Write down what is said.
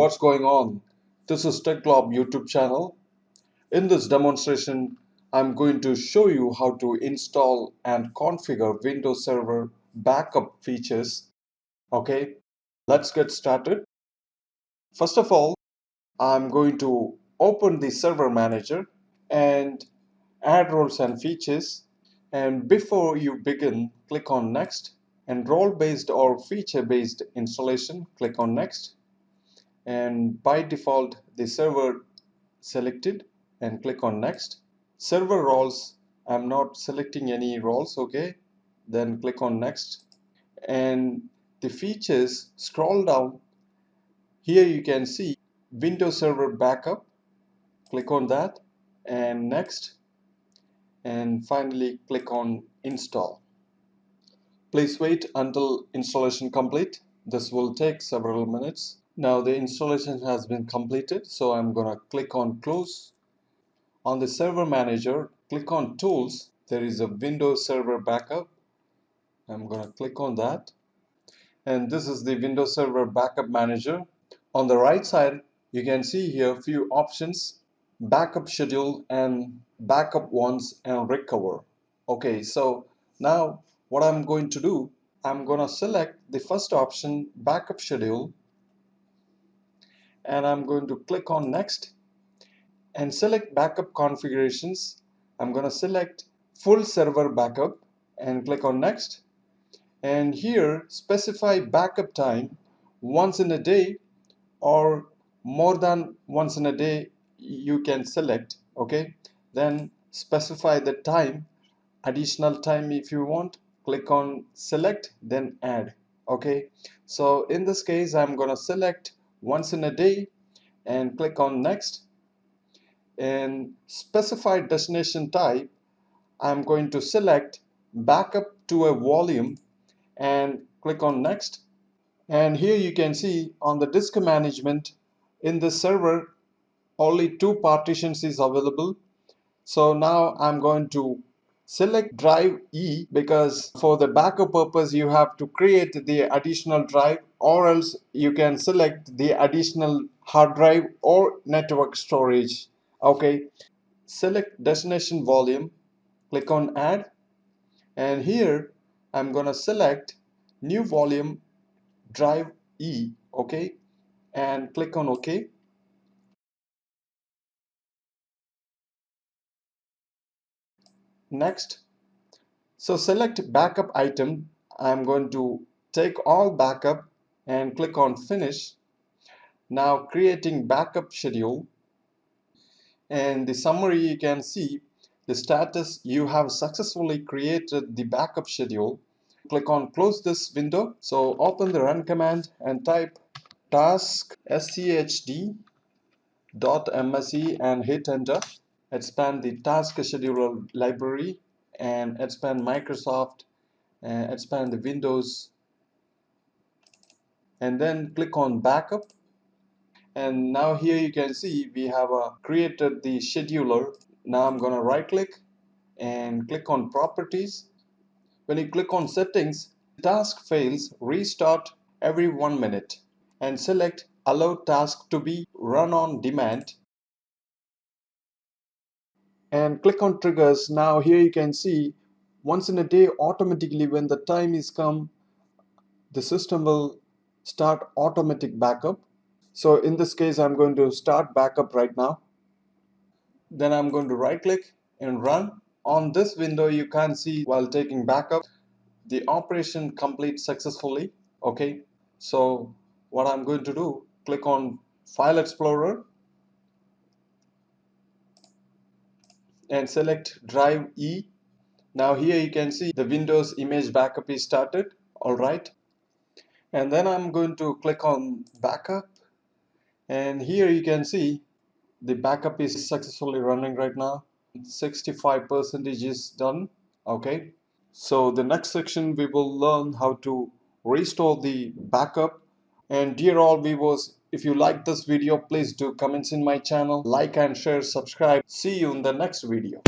what's going on? This is TechGlob YouTube channel. In this demonstration, I'm going to show you how to install and configure Windows Server backup features. Okay, let's get started. First of all, I'm going to open the Server Manager and add roles and features. And before you begin, click on Next. And role-based or feature-based installation, click on Next. And by default the server selected and click on Next. Server roles, I'm not selecting any roles, okay, then click on Next. And the features, scroll down, here you can see Windows Server Backup, click on that and Next, and finally click on Install. Please wait until installation complete. This will take several minutes. Now the installation has been completed, so I'm gonna click on Close. On the Server Manager, click on Tools. There is a Windows Server Backup. I'm gonna click on that. And this is the Windows Server Backup Manager. On the right side, you can see here a few options: Backup Schedule and Backup Once and Recover. Okay, so now what I'm going to do, I'm gonna select the first option, Backup Schedule, and I'm going to click on Next and select Backup Configurations. I'm going to select Full Server Backup and click on Next, and here specify backup time, once in a day or more than once in a day you can select. Okay, then specify the time, additional time if you want, click on Select, then Add. Okay, so in this case I'm going to select once in a day and click on Next, and specify destination type. I'm going to select backup to a volume and click on Next. And here you can see on the disk management, in the server only 2 partitions is available. So now I'm going to select drive E, because for the backup purpose you have to create the additional drive, or else you can select the additional hard drive or network storage. Okay, select destination volume, click on Add, and here I'm gonna select new volume drive E. Okay, and click on OK. Next, so select backup item. I'm going to take all backup and click on Finish. Now creating backup schedule, and the summary, you can see the status: you have successfully created the backup schedule. Click on Close this window. So open the run command and type task schd.msc and hit enter. Expand the task scheduler library and expand Microsoft and expand the Windows, and then click on backup. And now here you can see we have created the scheduler. Now I'm gonna right click and click on properties. When you click on settings, task fails, restart every 1 minute, and select allow task to be run on demand and click on triggers. Now here you can see once in a day, automatically when the time is come, the system will start automatic backup. So in this case I'm going to start backup right now. Then I'm going to right click and run. On this window you can see while taking backup the operation complete successfully. Okay, so what I'm going to do, click on File Explorer and select drive E. Now here you can see the Windows image backup is started. Alright, and then I'm going to click on backup, and here you can see the backup is successfully running right now. 65% is done. Okay, so the next section we will learn how to restore the backup. And dear all viewers, if you like this video, please do comments in my channel, like and share, subscribe. See you in the next video.